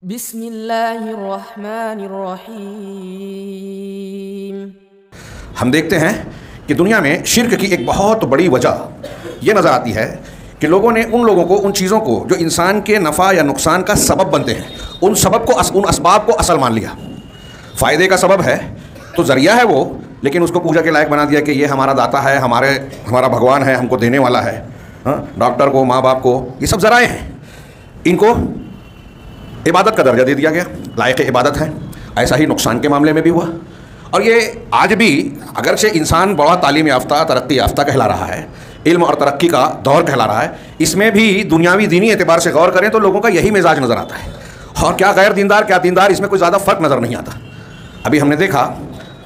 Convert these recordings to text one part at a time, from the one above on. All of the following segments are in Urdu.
بسم اللہ الرحمن الرحیم۔ ہم دیکھتے ہیں کہ دنیا میں شرک کی ایک بہت بڑی وجہ یہ نظر آتی ہے کہ لوگوں نے ان لوگوں کو، ان چیزوں کو جو انسان کے نفع یا نقصان کا سبب بنتے ہیں، ان اسباب کو اصل مان لیا۔ فائدے کا سبب ہے تو ذریعہ ہے وہ، لیکن اس کو پوجا کے لائق بنا دیا کہ یہ ہمارا داتا ہے، ہمارا بھگوان ہے، ہم کو دینے والا ہے۔ ڈاکٹر کو، ماں باپ کو، یہ سب ذرائع ہیں، ان کو عبادت کا درجہ دے دیا گیا، لائق عبادت ہے۔ ایسا ہی نقصان کے معاملے میں بھی ہوا، اور یہ آج بھی اگرچہ انسان بڑا تعلیم یافتہ، ترقی یافتہ کہلا رہا ہے، علم اور ترقی کا دور کہلا رہا ہے، اس میں بھی دنیاوی دینی اعتبار سے غور کریں تو لوگوں کا یہی مزاج نظر آتا ہے، اور کیا غیر دیندار کیا دیندار، اس میں کوئی زیادہ فرق نظر نہیں آتا۔ ابھی ہم نے دیکھا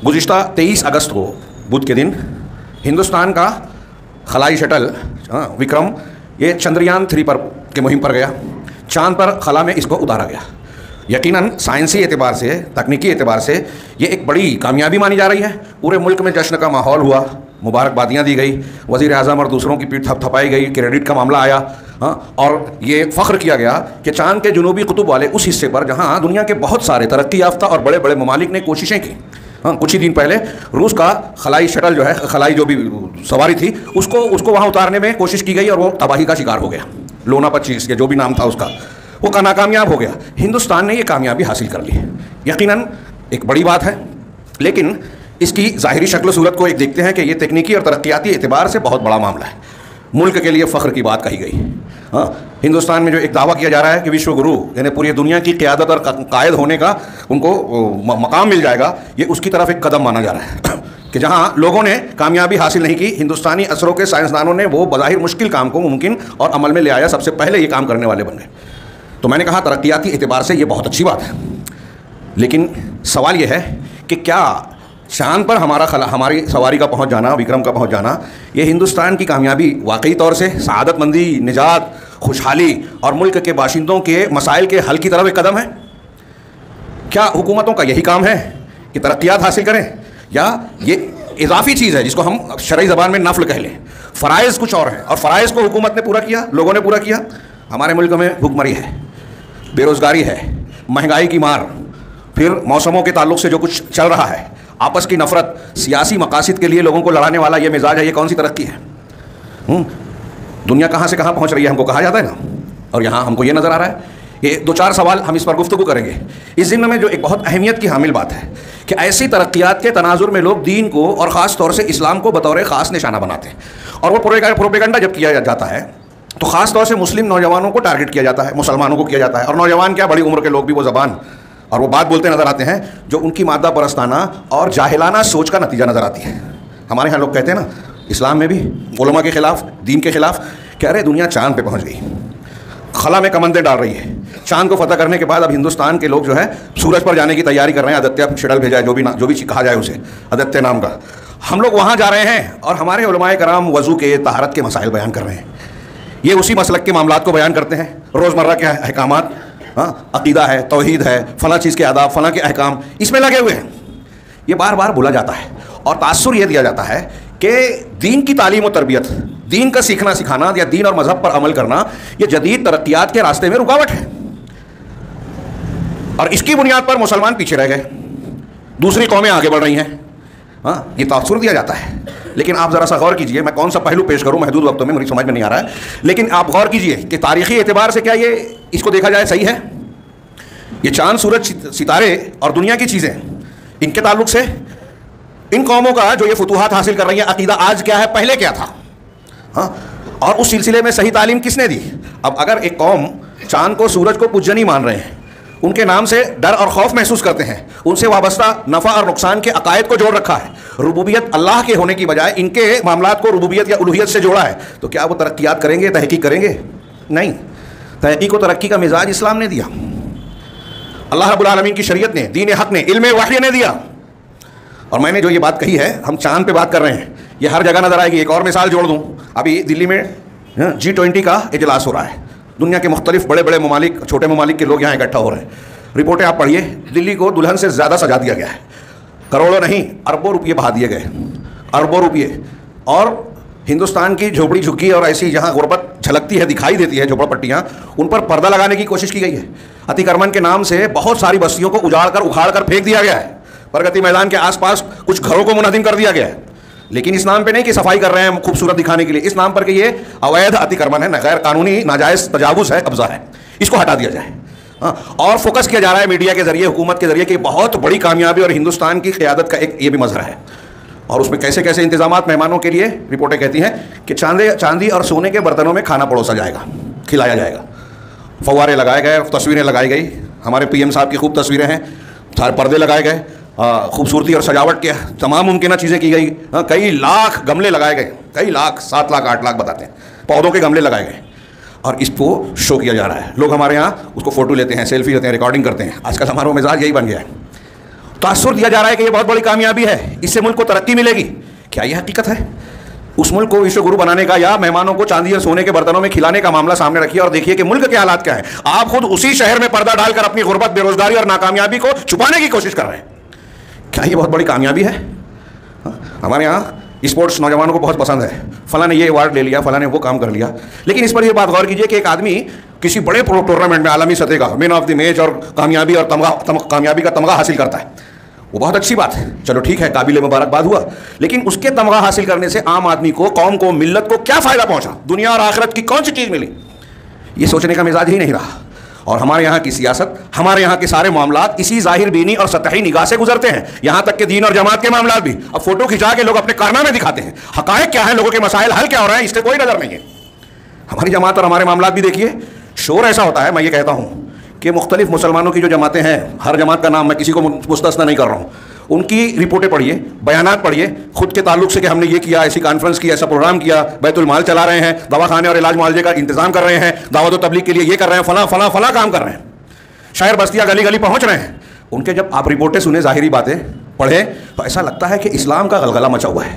گزشتہ 23 اگست کو، بدھ کے دن، ہندوستان کا خلائی شٹل وکرم یہ چندریان 3 کے مہم پر گیا، چاند پر خلا میں اس کو اتارا گیا۔ یقیناً سائنسی اعتبار سے، تکنیکی اعتبار سے یہ ایک بڑی کامیابی مانی جا رہی ہے۔ پورے ملک میں جشن کا ماحول ہوا، مبارکبادیاں دی گئی، وزیر اعظم اور دوسروں کی پیٹھ تھپائی گئی، کریڈٹ کا معاملہ آیا، اور یہ فخر کیا گیا کہ چاند کے جنوبی قطب والے اس حصے پر جہاں دنیا کے بہت سارے ترقی یافتہ اور بڑے بڑے ممالک نے کوششیں کی، کچھ ہی دن پہلے روس کا خلائی شٹل جو ہے، خلائی جو بھی سواری تھی، اس کو وہاں اتارنے میں کوشش کی گئی اور وہ تباہی کا شکار ہو گیا۔ لونا 25 یا جو بھی نام تھا اس کا، وہ ناکامیاب ہو گیا۔ ہندوستان نے یہ کامیابی حاصل کر لی، یقیناً ایک بڑی بات ہے، لیکن اس کی ظاہری شکل و صورت کو ایک دیکھتے ہیں کہ یہ تکنیکی اور ترقیاتی اعتبار سے بہت بڑا معاملہ ہے، ملک کے لیے فخر کی بات کہی گئی۔ ہندوستان میں جو ایک دعویٰ کیا جا رہا ہے کہ وشو گرو، یعنی پوری دنیا کی قیادت اور قائد ہونے کا ان کو مقام مل جائے گا، یہ اس کی طرف ایک قدم مانا جا رہا ہے کہ جہاں لوگوں نے کامیابی حاصل نہیں کی، ہندوستانی اثروں کے سائنسدانوں نے وہ بظاہر مشکل کام کو ممکن اور عمل میں لے آیا، سب سے پہلے یہ کام کرنے والے بن گئے۔ تو میں نے کہا ترقیاتی اعتبار سے یہ بہت اچھی بات ہے، لیکن سوال یہ ہے کہ کیا چاند پر ہماری سواری کا پہنچ جانا، وکرم کا پہنچ جانا، یہ ہندوستان کی کامیابی واقعی طور سے سعادت مندی، نجات، خوشحالی اور ملک کے باشندوں کے مسائل کے حل کی طرف ایک قدم ہے؟ کیا حکومتوں کا یہی کام ہے کہ ترقیات حاصل کریں، یا یہ اضافی چیز ہے جس کو ہم شرعی زبان میں نفل کہہ لیں؟ فرائض کچھ اور ہیں، اور فرائض کو حکومت نے پورا کیا، لوگوں نے پورا کیا۔ ہمارے ملک میں بھوک ہے، بے روزگاری ہے، مہنگائی کی مار، پھر موسموں کے تعلق سے جو کچھ چل رہا ہے، آپس کی نفرت، سیاسی مقاصد کے لیے لوگوں کو لڑانے والا یہ مزاج ہے، یہ کون سی ترقی ہے؟ دنیا کہاں سے کہاں پہنچ رہی ہے، ہم کو کہا جاتا ہے نا، اور یہاں ہم کو یہ نظر آ رہا ہے۔ یہ 2-4 سوال ہم اس پر گفتگو کریں گے اس ضمن میں، جو ایک بہت اہمیت کی حامل بات ہے کہ ایسی ترقیات کے تناظر میں لوگ دین کو اور خاص طور سے اسلام کو بطور خاص نشانہ بناتے ہیں، اور وہ پروپیگنڈا جب کیا جاتا ہے تو خاص طور سے مسلم نوجوانوں کو ٹارگٹ کیا جاتا ہے، مسلمانوں کو کیا جاتا ہے، اور نوجوان کیا، بڑی عمر کے لوگ بھی وہ زبان اور وہ بات بولتے نظر آتے ہیں جو ان کی مادہ پرستانہ اور جاہلانہ سوچ کا نتیجہ نظر آتی ہے۔ ہمارے ہاں لوگ کہتے ہیں نا، اسلام میں بھی علماء کے خلاف، دین کے خلاف، کہ ارے دنیا چاند پہ پہنچ گئی، خلا میں کمندیں ڈال رہی ہے، چاند کو فتح کرنے کے بعد اب ہندوستان کے لوگ جو ہے سورج پر جانے کی تیاری کر رہے ہیں، آدتیہ شٹل بھیجا ہے، جو بھی کہا جائے اسے، آدتیہ نام کا، ہم لوگ وہاں جا رہے ہیں، اور ہمارے علماء کرام وضو کے، طہارت کے مسائل بیان کر رہے ہیں، یہ اسی مسلک کے معاملات کو بیان کرتے ہیں، روزمرہ کے احکامات، عقیدہ ہے، توحید ہے، فلاں چیز کے آداب، فلاں کے احکام، اس میں لگے ہوئے ہیں۔ یہ بار بار بولا جاتا ہے، اور تاثر یہ دیا جاتا ہے کہ دین کی تعلیم و تربیت، دین کا سیکھنا سکھانا یا دین اور مذہب پر عمل کرنا، یہ جدید ترقیات کے راستے میں رکاوٹ ہے، اور اس کی بنیاد پر مسلمان پیچھے رہ گئے، دوسری قومیں آگے بڑھ رہی ہیں، یہ تاثر دیا جاتا ہے۔ لیکن آپ ذرا سا غور کیجئے، میں کون سا پہلو پیش کروں، محدود وقتوں میں مجھے سمجھ میں نہیں آ رہا ہے، لیکن آپ غور کیجئے کہ تاریخی اعتبار سے کیا یہ اس کو دیکھا جائے صحیح ہے؟ یہ چاند، سورج، ستارے اور دنیا کی چیزیں، ان کے تعلق سے ان قوموں کا جو یہ فتوحات حاصل کر رہی ہیں، عقیدہ آج کیا ہے، پہلے کیا تھا، اور اس سلسلے میں صحیح تعلیم کس نے دی؟ اب اگر ایک قوم چاند کو، سورج کو پجنی مان رہے ہیں، ان کے نام سے ڈر اور خوف محسوس کرتے ہیں، ان سے وابستہ نفع اور نقصان کے عقائد کو جوڑ رکھا ہے، ربوبیت اللہ کے ہونے کی بجائے ان کے معاملات کو ربوبیت یا الوہیت سے جوڑا ہے، تو کیا وہ ترقیات کریں گے، تحقیق کریں گے؟ نہیں، تحقیق و ترقی کا مزاج اسلام نے دیا، اللہ رب العالمین کی شریعت نے، دین حق نے، علم وحی نے دیا۔ اور میں نے جو یہ بات کہی ہے، ہم چاند پہ بات کر رہے ہیں، یہ ہر جگہ نظر آئے گی۔ ایک اور مثال جوڑ دوں، ابھی دلی میں G20 کا اجلاس ہو رہا ہے، دنیا کے مختلف بڑے بڑے ممالک، چھوٹے ممالک کے لوگ یہاں اکٹھا ہو رہے ہیں۔ رپورٹیں آپ پڑھیے، دلی کو دلہن سے زیادہ سجا دیا گیا ہے، کروڑوں نہیں اربوں روپئے بہا دیے گئے، اربوں روپئے، اور ہندوستان کی جھوپڑی جھکی اور ایسی جہاں غربت چھلکتی ہے, دکھائی دیتی ہے جھوپڑ پٹیاں, ان پر پردہ لگانے کی کوشش کی گئی ہے. اتیکرمن کے نام سے بہت ساری بستیوں کو اجاڑ کر اکھاڑ کر پھینک دیا گیا ہے. پرگتی میدان کے آس پاس کچھ گھروں کو منہدم کر دیا گیا ہے, لیکن اس نام پہ نہیں کہ صفائی کر رہے ہیں خوبصورت دکھانے کے لیے, اس نام پر کہ یہ اویدھ اتیکرمن ہے, غیر قانونی ناجائز تجاوز ہے, قبضہ ہے, اس کو ہٹا دیا جائے. اور فوکس کیا جا رہا ہے میڈیا کے ذریعے, حکومت کے ذریعے کہ بہت بڑی کامیابی اور ہندوستان کی قیادت کا ایک یہ بھی مظہر ہے. اور اس میں کیسے کیسے انتظامات مہمانوں کے لیے. رپورٹیں کہتی ہیں کہ چاندی اور سونے کے برتنوں میں کھانا پروسا جائے گا, کھلایا جائے گا, فوارے لگائے گئے, تصویریں لگائی گئی, ہمارے پی ایم صاحب کی خوب تصویریں ہیں, پردے لگائے گئے, خوبصورتی اور سجاوٹ کے تمام ممکنہ چیزیں کی گئی, کئی لاکھ گملے لگائے گئے, کئی لاکھ, 7 لاکھ 8 لاکھ بتاتے ہیں, پودوں کے گملے لگائے گئے, اور اس کو شو کیا جا رہا ہے. لوگ ہمارے یہاں اس کو فوٹو لیتے ہیں, سیلفی لیتے ہیں, ریکارڈنگ کرتے ہیں. آج کل ہمارا مزاج یہی بن گیا ہے. تاثر دیا جا رہا ہے کہ یہ بہت بڑی کامیابی ہے, اس سے ملک کو ترقی ملے گی. کیا یہ حقیقت ہے؟ اس ملک کو وشو گرو بنانے کا یا مہمانوں کو چاندی اور سونے کے برتنوں میں کھلانے کا معاملہ سامنے رکھیے اور دیکھیے کہ ملک کے حالات کیا ہیں. آپ خود اسی شہر میں پردہ ڈال کر اپنی غربت, بے روزگاری اور ناکامیابی کو چھپانے کی کوشش کر رہے ہیں. کیا یہ بہت بڑی کامیابی ہے؟ ہمارے یہاں اسپورٹس نوجوانوں کو بہت پسند ہے, فلاں نے یہ ایوارڈ لے لیا, فلاں نے وہ کام کر لیا, لیکن اس پر یہ بات غور کیجئے کہ ایک آدمی کسی بڑے ٹورنامنٹ میں عالمی سطح کا مین آف دی میچ اور کامیابی کا تمغہ حاصل کرتا ہے, وہ بہت اچھی بات ہے, چلو ٹھیک ہے, قابل مبارکباد ہوا. لیکن اس کے تمغہ حاصل کرنے سے عام آدمی کو, قوم کو, ملت کو کیا فائدہ پہنچا, دنیا اور آخرت کی کون سی چیز ملی, یہ سوچنے کا مزاج ہی نہیں رہا. اور ہمارے یہاں کی سیاست, ہمارے یہاں کے سارے معاملات اسی ظاہر بینی اور سطحی نگاہ سے گزرتے ہیں, یہاں تک کہ دین اور جماعت کے معاملات بھی. اب فوٹو کھنچا کے لوگ اپنے کارنامے دکھاتے ہیں, حقائق کیا ہیں, لوگوں کے مسائل حل کیا ہو رہے ہیں, اس سے کوئی نظر نہیں ہے. ہماری جماعت اور ہمارے معاملات بھی دیکھیے, شور ایسا ہوتا ہے. میں یہ کہتا ہوں کہ مختلف مسلمانوں کی جو جماعتیں ہیں, ہر جماعت کا نام میں کسی کو مستثنا نہیں کر رہا ہوں, ان کی رپورٹیں پڑھیے, بیانات پڑھیے خود کے تعلق سے کہ ہم نے یہ کیا, ایسی کانفرنس کی, ایسا پروگرام کیا, بیت المال چلا رہے ہیں, دواخانے اور علاج معالجے کا انتظام کر رہے ہیں, دعوت و تبلیغ کے لیے یہ کر رہے ہیں, فلاں فلاں فلاں کام کر رہے ہیں, شہر بستیاں گلی گلی پہنچ رہے ہیں. ان کے جب آپ رپورٹیں سنیں, ظاہری باتیں پڑھیں, تو ایسا لگتا ہے کہ اسلام کا غلغلہ مچا ہوا ہے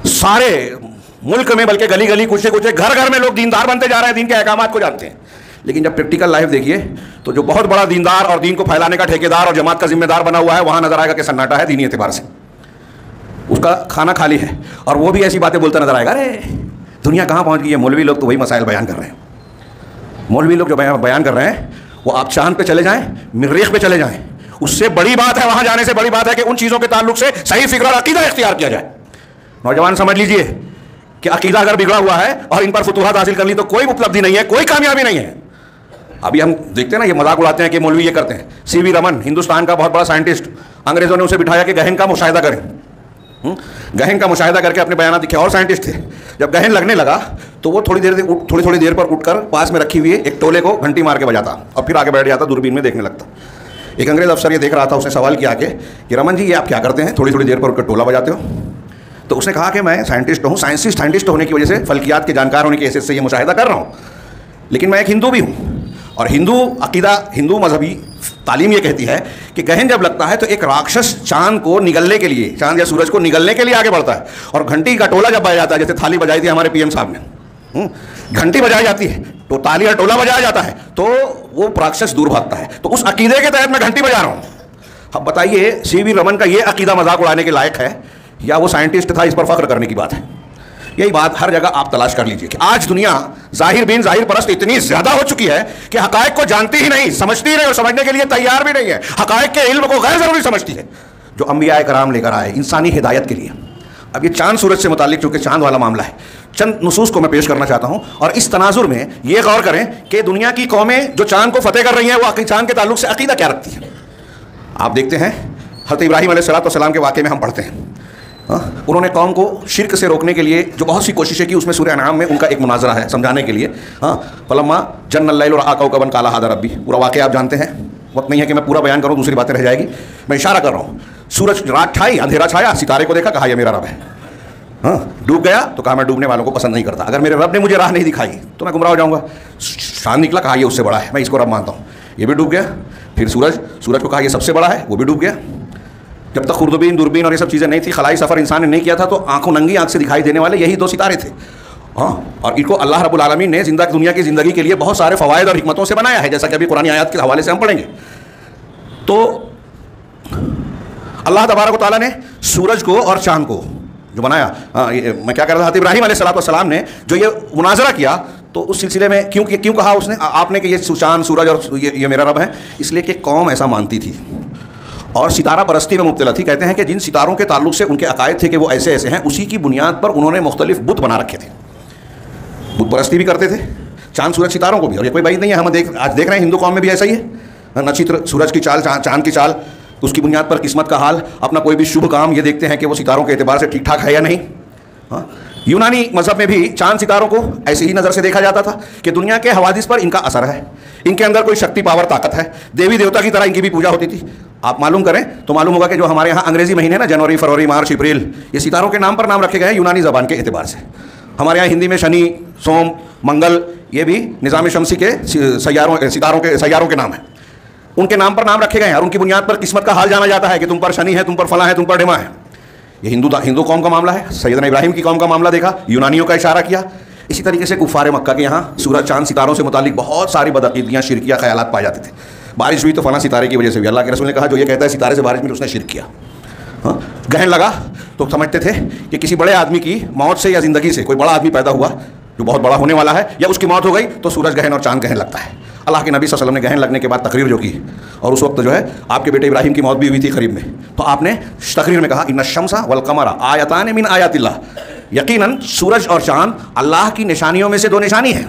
سارے ملک میں, بلکہ گلی گلی کچھ گھر گھر میں لوگ دیندار بنتے جا رہے ہیں, دین کے احکامات کو جانتے ہیں. لیکن جب پریکٹیکل لائف دیکھیے تو جو بہت بڑا دیندار اور دین کو پھیلانے کا ٹھیکیدار اور جماعت کا ذمہ دار بنا ہوا ہے, وہاں نظر آئے گا کہ سناٹا ہے دینی اعتبار سے, اس کا کھانا خالی ہے, اور وہ بھی ایسی باتیں بولتا نظر آئے گا. ارے دنیا کہاں پہنچ گئی ہے, مولوی لوگ تو وہی مسائل بیان کر رہے ہیں. مولوی لوگ جو بیان کر رہے ہیں وہ آپ چاند پہ چلے جائیں, مریخ پہ چلے جائیں, اس سے بڑی بات ہے, وہاں جانے سے بڑی بات ہے کہ ان چیزوں کے تعلق سے صحیح فکر اور عقیدہ اختیار کیا جائے. نوجوان سمجھ لیجئے کہ عقیدہ اگر بگڑا ہوا ہے اور ان پر فتوحات حاصل کر لی تو کوئی اپلبدھی نہیں ہے, کوئی کامیابی نہیں ہے. ابھی ہم دیکھتے ہیں نا, یہ مذاق اڑاتے ہیں کہ مولوی یہ کرتے ہیں. سی وی رمن, ہندوستان کا بہت بڑا سائنٹسٹ, انگریزوں نے اسے بٹھایا کہ گہن کا مشاہدہ کریں, گہن کا مشاہدہ کر کے اپنے بیانات دکھے. اور سائنٹسٹ تھے, جب گہن لگنے لگا تو وہ تھوڑی دیر پر اٹھ کر پاس میں رکھی ہوئی ایک ٹولے کو گھنٹی مار کے بجاتا اور پھر آگے بیٹھ جاتا, دوربین میں دیکھنے لگتا. ایک انگریز افسر یہ دیکھ رہا تھا, اس نے سوال کیا کہ رمن جی یہ آپ کیا کرتے ہیں, تھوڑی دیر پر اٹھ کر ٹولہ بجاتے ہو؟ تو اس نے کہا کہ میں سائنٹسٹ ہوں, سائنٹسٹ ہونے کی وجہ سے, فلکیات کے جانکار ہونے کی حیثیت سے یہ مشاہدہ کر رہا ہوں, لیکن میں ایک ہندو بھی ہوں. اور ہندو عقیدہ, ہندو مذہبی تعلیم یہ کہتی ہے کہ گہن جب لگتا ہے تو ایک راکشس چاند کو نگلنے کے لیے, چاند یا سورج کو نگلنے کے لیے آگے بڑھتا ہے, اور گھنٹی کا ٹولہ جب بجایا جاتا ہے, جیسے تھالی بجائی تھی ہمارے پی ایم صاحب نے, گھنٹی بجائی جاتی ہے تو تالی اور ٹولہ بجایا جاتا ہے تو وہ راکشس دور بھاگتا ہے. تو اس عقیدے کے تحت میں گھنٹی بجا رہا ہوں. اب بتائیے سی وی رمن کا یہ عقیدہ مذاق اڑانے کے لائق ہے یا وہ سائنٹسٹ تھا اس پر فخر کرنے کی بات ہے؟ یہی بات ہر جگہ آپ تلاش کر لیجئے کہ آج دنیا ظاہر بین ظاہر پرست اتنی زیادہ ہو چکی ہے کہ حقائق کو جانتی ہی نہیں, سمجھتی ہی نہیں, اور سمجھنے کے لیے تیار بھی نہیں ہے. حقائق کے علم کو غیر ضروری سمجھتی ہے جو انبیاء کرام لے کر آئے انسانی ہدایت کے لیے. اب یہ چاند سورج سے متعلق چونکہ چاند والا معاملہ ہے, چند نصوص کو میں پیش کرنا چاہتا ہوں, اور اس تناظر میں یہ غور کریں کہ دنیا کی قومیں جو چاند کو فتح کر رہی ہیں وہ چاند کے تعلق سے عقیدہ کیا رکھتی ہیں. آپ دیکھتے ہیں حضرت ابراہیم علیہ السلام کے واقعے میں ہم پڑھتے ہیں, انہوں نے قوم کو شرک سے روکنے کے لیے جو بہت سی کوششیں کی, اس میں سورہ انعام میں ان کا ایک مناظرہ ہے سمجھانے کے لیے. فلما جن اللیل رأى کوكبا قال هذا ربی, پورا واقعہ آپ جانتے ہیں, وقت نہیں ہے کہ میں پورا بیان کروں, دوسری باتیں رہ جائے گی. میں اشارہ کر رہا ہوں, سورج رات چھائی, اندھیرا چھایا, ستارے کو دیکھا, کہا یہ میرا رب ہے. ڈوب گیا تو کہا میں ڈوبنے والوں کو پسند نہیں کرتا, اگر میرے رب نے مجھے راہ نہیں دکھائی تو میں گمراہ ہو جاؤں گا. چاند نکلا, کہا یہ اس سے بڑا ہے, میں اس کو رب مانتا ہوں, یہ بھی ڈوب گیا. پھر سورج کو کہا یہ سب سے بڑا ہے, وہ بھی ڈوب گیا. جب تک خوردبین, دوربین اور یہ سب چیزیں نہیں تھی, خلائی سفر انسان نے نہیں کیا تھا, تو آنکھوں ننگی آنکھ سے دکھائی دینے والے یہی 2 ستارے تھے. اور ان کو اللہ رب العالمین نے دنیا کی زندگی کے لیے بہت سارے فوائد اور حکمتوں سے بنایا ہے, جیسا کہ ابھی قرآن آیات کے حوالے سے ہم پڑھیں گے. تو اللہ تبارک و تعالیٰ نے سورج کو اور چاند کو جو بنایا, میں کیا کر رہا تھا, ابراہیم علیہ السلام نے جو یہ مناظرہ کیا, تو اس سلسلے میں کیوں کہا اس نے آپ نے کہ یہ چاند سورج اور یہ میرا رب ہے؟ اس لیے کہ قوم ایسا مانتی تھی اور ستارہ پرستی میں مبتلا تھی. کہتے ہیں کہ جن ستاروں کے تعلق سے ان کے عقائد تھے کہ وہ ایسے ایسے ہیں، اسی کی بنیاد پر انہوں نے مختلف بت بنا رکھے تھے. بت پرستی بھی کرتے تھے، چاند سورج ستاروں کو بھی. اور یہ کوئی بعید نہیں ہے، ہم آج دیکھ رہے ہیں ہندو قوم میں بھی ایسا ہی ہے. نچتر سورج کی چال، چاند کی چال، اس کی بنیاد پر قسمت کا حال، اپنا کوئی بھی شبھ کام یہ دیکھتے ہیں کہ وہ ستاروں کے اعتبار سے ٹھیک ٹھاک ہے یا نہیں. ہاں، یونانی مذہب میں بھی چاند ستاروں کو ایسی ہی نظر سے دیکھا جاتا تھا کہ دنیا کے حوادث پر ان کا اثر ہے، ان کے اندر کوئی شکتی پاور طاقت ہے، دیوی دیوتا کی طرح ان کی بھی پوجا ہوتی تھی. آپ معلوم کریں تو معلوم ہوگا کہ جو ہمارے یہاں انگریزی مہینے نا، جنوری، فروری، مارچ، اپریل، یہ ستاروں کے نام پر نام رکھے گئے ہیں یونانی زبان کے اعتبار سے. ہمارے یہاں ہندی میں شنی، سوم، منگل، یہ بھی نظام شمسی کے سیاروں کے نام ہیں. ان کے نام پر نام رکھے گئے ہیں اور ان کی بنیاد پر قسمت کا حال جانا جاتا ہے کہ تم پر شنی ہے، تم پر فلاں ہے، تم پر ڈھما ہے. یہ ہندو قوم کا معاملہ ہے. سیدنا ابراہیم کی قوم کا معاملہ دیکھا، یونانیوں کا اشارہ کیا. اسی طریقے سے کفار مکہ کے یہاں سورج، چاند، ستاروں سے متعلق بہت ساری بدعقیدگیاں، شرکیہ خیالات پائے جاتے تھے. بارش ہوئی تو فلاں ستارے کی وجہ سے ہوئی. اللہ کے رسول نے کہا جو یہ کہتا ہے ستارے سے بارش میں، اس نے شرک کیا. ہاں، گہن لگا تو سمجھتے تھے کہ کسی بڑے آدمی کی موت سے یا زندگی سے کوئی بڑا آدمی پیدا ہوا جو بہت بڑا ہونے والا ہے، یا اس کی موت ہو گئی تو سورج گہن اور چاند گہن لگتا ہے. اللہ کے نبی صلی اللہ علیہ وسلم نے گہن لگنے کے بعد تقریر جو کی، اور اس وقت جو ہے آپ کے بیٹے ابراہیم کی موت بھی ہوئی تھی قریب میں، تو آپ نے تقریر میں کہا ان الشمس والقمر آیتان من آیات اللہ، یقیناً سورج اور چاند اللہ کی نشانیوں میں سے دو نشانی ہیں.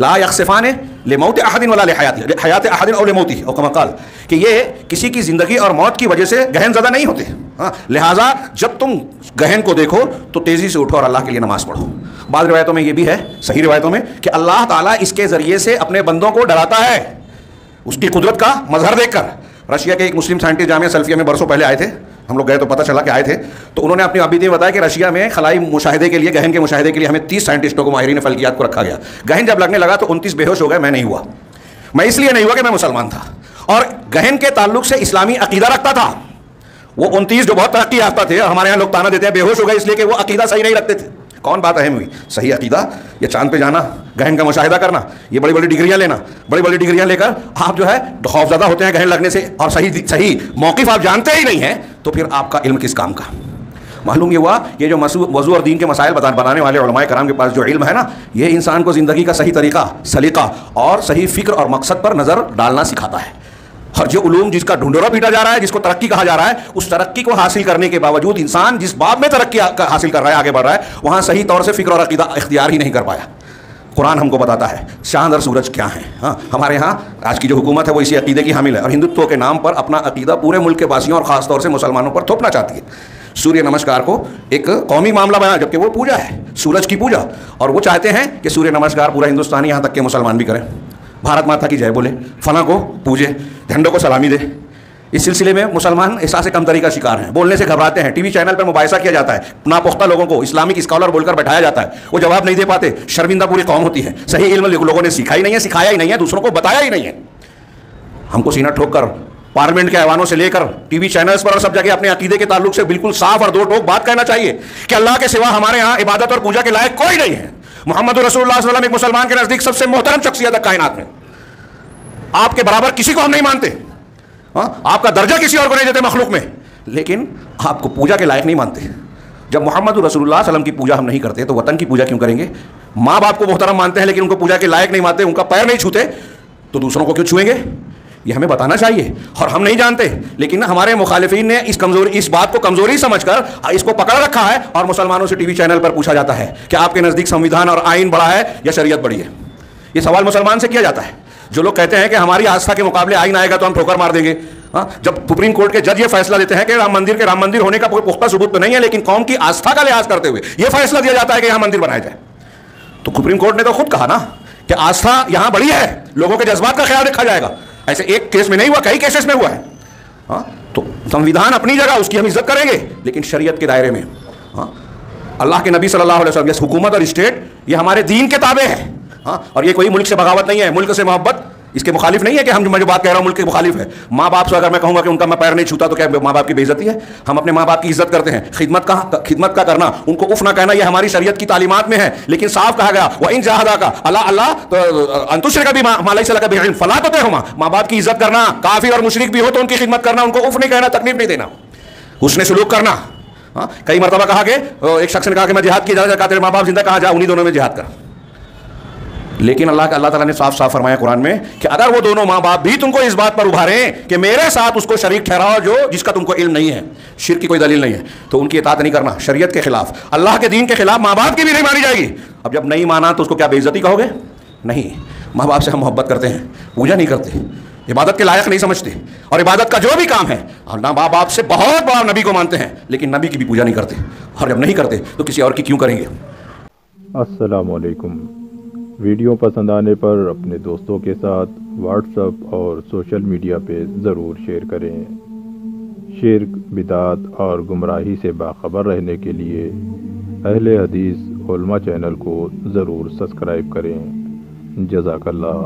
لا یخسفان لموت احد ولا لحیات احد او لموتہ، او کما قال، کہ یہ کسی کی زندگی اور موت کی وجہ سے گہن زدہ نہیں ہوتے. ہاں، لہٰذا جب تم گہن کو دیکھو تو تیزی سے اٹھو اور اللہ کے لیے نماز پڑھو. بعض روایتوں میں یہ بھی ہے، صحیح روایتوں میں، کہ اللہ تعالیٰ اس کے ذریعے سے اپنے بندوں کو ڈراتا ہے اس کی قدرت کا مظہر دیکھ کر. رشیا کے ایک مسلم سائنٹسٹ جامعہ سلفیہ میں برسوں پہلے آئے تھے، ہم لوگ گئے تو پتہ چلا کہ آئے تھے. تو انہوں نے اپنی ابیدی میں بتایا کہ رشیا میں خلائی مشاہدے کے لیے، گہن کے مشاہدے کے لیے ہمیں 30 سائنٹسٹوں کو، ماہرین فلکیات کو رکھا گیا. گہن جب لگنے لگا تو 29 بے ہوش ہو گئے. میں نہیں ہوا. میں اس لیے نہیں ہوا کہ میں مسلمان تھا اور گہن کے تعلق سے اسلامی عقیدہ رکھتا تھا. وہ 29 جو بہت ترقی یافتہ تھے، ہمارے یہاں لوگ تانا دیتے ہیں بے ہوش ہو گئے اس لیے کہ وہ عقیدہ صحیح نہیں رکھتے تھے. کون بات اہم ہوئی؟ صحیح عقیدہ، یہ چاند پہ جانا، گہن کا مشاہدہ کرنا، یہ بڑی بڑی ڈگریاں لینا. بڑی بڑی ڈگریاں لے کر آپ جو ہے خوفزدہ ہوتے ہیں گہن لگنے سے، اور صحیح موقف آپ جانتے ہی نہیں ہیں، تو پھر آپ کا علم کس کام کا؟ معلوم یہ ہوا یہ جو وضو اور دین کے مسائل بنانے والے علماء کرام کے پاس جو علم ہے نا، یہ انسان کو زندگی کا صحیح طریقہ، سلیقہ اور صحیح فکر اور مقصد پر نظر ڈالنا سکھاتا ہے. اور جو علوم جس کا ڈھنڈورا پیٹا جا رہا ہے، جس کو ترقی کہا جا رہا ہے، اس ترقی کو حاصل کرنے کے باوجود انسان جس باب میں ترقی حاصل کر رہا ہے، آگے بڑھ رہا ہے، وہاں صحیح طور سے فکر اور عقیدہ اختیار ہی نہیں کر پایا. قرآن ہم کو بتاتا ہے چاند اور سورج کیا ہیں. ہاں، ہمارے یہاں آج کی جو حکومت ہے وہ اسی عقیدے کی حامل ہے اور ہندوتو کے نام پر اپنا عقیدہ پورے ملک کے واسیوں اور خاص طور سے مسلمانوں پر تھوپنا چاہتی ہے. سوریہ نمسکار کو ایک قومی معاملہ بنا، جبکہ وہ پوجا ہے، سورج کی پوجا، اور وہ چاہتے ہیں کہ سوریہ نمسکار پورا ہندوستانی، یہاں تک کہ مسلمان بھی کریں، بھارت ماتا کی جے بولے، فلاں کو پوجے، جھنڈوں کو سلامی دے. اس سلسلے میں مسلمان احساس کمتری کا شکار ہیں، بولنے سے گھبراتے ہیں. ٹی وی چینل پر مباحثہ کیا جاتا ہے، ناپختہ لوگوں کو اسلامک اسکالر بول کر بیٹھایا جاتا ہے، وہ جواب نہیں دے پاتے، شرمندہ پوری قوم ہوتی ہے. صحیح علم لوگوں نے سیکھا ہی نہیں ہے، سکھایا ہی نہیں ہے، دوسروں کو بتایا ہی نہیں ہے. ہم کو سینہ ٹھوک کر پارلیمنٹ کے ایوانوں سے لے کر ٹی وی چینلز پر اور سب جگہ اپنے عقیدے کے تعلق سے بالکل صاف اور دو ٹوک بات کہنا چاہیے کہ اللہ کے سوا ہمارے ہاں عبادت اور پوجا کے لائق کوئی نہیں ہے. محمد رسول اللہ صلی اللہ علیہ وسلم ایک مسلمان کے نزدیک سب سے محترم شخصیت ہے کائنات میں. آپ کے برابر کسی کو ہم نہیں مانتے، آپ کا درجہ کسی اور کو نہیں دیتے مخلوق میں، لیکن آپ کو پوجا کے لائق نہیں مانتے. جب محمد رسول اللہ صلی اللہ علیہ وسلم کی پوجا ہم نہیں کرتے تو وطن کی پوجا کیوں کریں گے؟ ماں باپ کو محترم مانتے ہیں لیکن ان کو پوجا کے لائق نہیں مانتے، ان کا پیر نہیں چھوتے، تو دوسروں کو کیوں چھوئیں گے؟ یہ ہمیں بتانا چاہیے. اور ہم نہیں جانتے، لیکن ہمارے مخالفین نے اس بات کو کمزوری سمجھ کر اس کو پکڑ رکھا ہے، اور مسلمانوں سے ٹی وی چینل پر پوچھا جاتا ہے کہ آپ کے نزدیک سنویدھان اور آئین بڑا ہے یا شریعت بڑی ہے. یہ سوال مسلمان سے کیا جاتا ہے. جو لوگ کہتے ہیں کہ ہماری آستھا کے مقابلے آئین آئے گا تو ہم ٹھوکر مار دیں گے. جب سپریم کورٹ کے جج یہ فیصلہ دیتے ہیں کہ رام مندر ہونے کا کوئی پختہ ثبوت تو نہیں ہے، لیکن قوم کی آستھا کا لحاظ کرتے ہوئے یہ فیصلہ دیا جاتا ہے کہ یہاں مندر بنایا جائے، تو سپریم کورٹ نے تو خود کہا نا کہ آستھا یہاں بڑی ہے، لوگوں کے جذبات کا خیال رکھا جائے گا. ایسے ایک کیس میں نہیں ہوا، کئی کیسز میں ہوا ہے. تو سنویدھان اپنی جگہ، اس کی ہم عزت کریں گے، لیکن شریعت کے دائرے میں. اللہ کے نبی صلی اللہ علیہ وسلم، حکومت اور اسٹیٹ یہ ہمارے دین کے تابع ہے. اور یہ کوئی ملک سے بغاوت نہیں ہے، ملک سے محبت اس کے مخالف نہیں ہے کہ میں جو بات کہہ رہا ہوں ملک کے مخالف ہے. ماں باپ سے اگر میں کہوں گا کہ ان کا میں پیر نہیں چھوتا تو کیا ماں باپ کی بے عزتی ہے؟ ہم اپنے ماں باپ کی عزت کرتے ہیں. خدمت کا کرنا، ان کو اف نہ کہنا، یہ ہماری شریعت کی تعلیمات میں ہے. لیکن صاف کہا گیا وَإِن جَاهَدَاكَ اللہ أَن تُشْرِكَ بِمَا مَا لَيْسَ لَكَ بِهِ عِلْمٌ فَلَا تُطِعْهُمَا. ماں باپ کی عزت کرنا، کافر اور مشرک بھی ہو تو ان کی خدمت کرنا، ان کو اف نہیں کہنا، تکلیف نہیں دینا، حسن سلوک کرنا. کئی مرتبہ کہا کہ ایک شخص نے کہا کہ میں جہاد کی اجازت چاہتا ہوں، تیرے ماں باپ زندہ، کہا جا انہی دونوں میں جہاد کر. لیکن اللہ تعالیٰ نے صاف صاف فرمایا قرآن میں کہ اگر وہ دونوں ماں باپ بھی تم کو اس بات پر ابھاریں کہ میرے ساتھ اس کو شریک ٹھہراؤ جس کا تم کو علم نہیں ہے، شرک کی کوئی دلیل نہیں ہے، تو ان کی اطاعت نہیں کرنا، شریعت کے خلاف، اللہ کے دین کے خلاف ماں باپ کی بھی نہیں مانی جائے گی۔ اب جب نہیں مانا تو اس کو کیا بے عزتی کہو گے؟ نہیں، ماں باپ سے ہم محبت کرتے ہیں، پوجا نہیں کرتے، عبادت کے لائق نہیں سمجھتے، اور عبادت کا جو بھی کام ہے نہ ماں باپ سے بہت بڑا نبی کو مانتے ہیں لیکن نبی کی بھی پوجا نہیں کرتے، اور جب نہیں کرتے تو کسی اور کی کیوں کریں گے؟ السلام علیکم۔ ویڈیو پسند آنے پر اپنے دوستوں کے ساتھ واٹس ایپ اور سوشل میڈیا پہ ضرور شیئر کریں۔ شرک، بدعت اور گمراہی سے باخبر رہنے کے لیے اہل حدیث علماء چینل کو ضرور سبسکرائب کریں۔ جزاک اللہ۔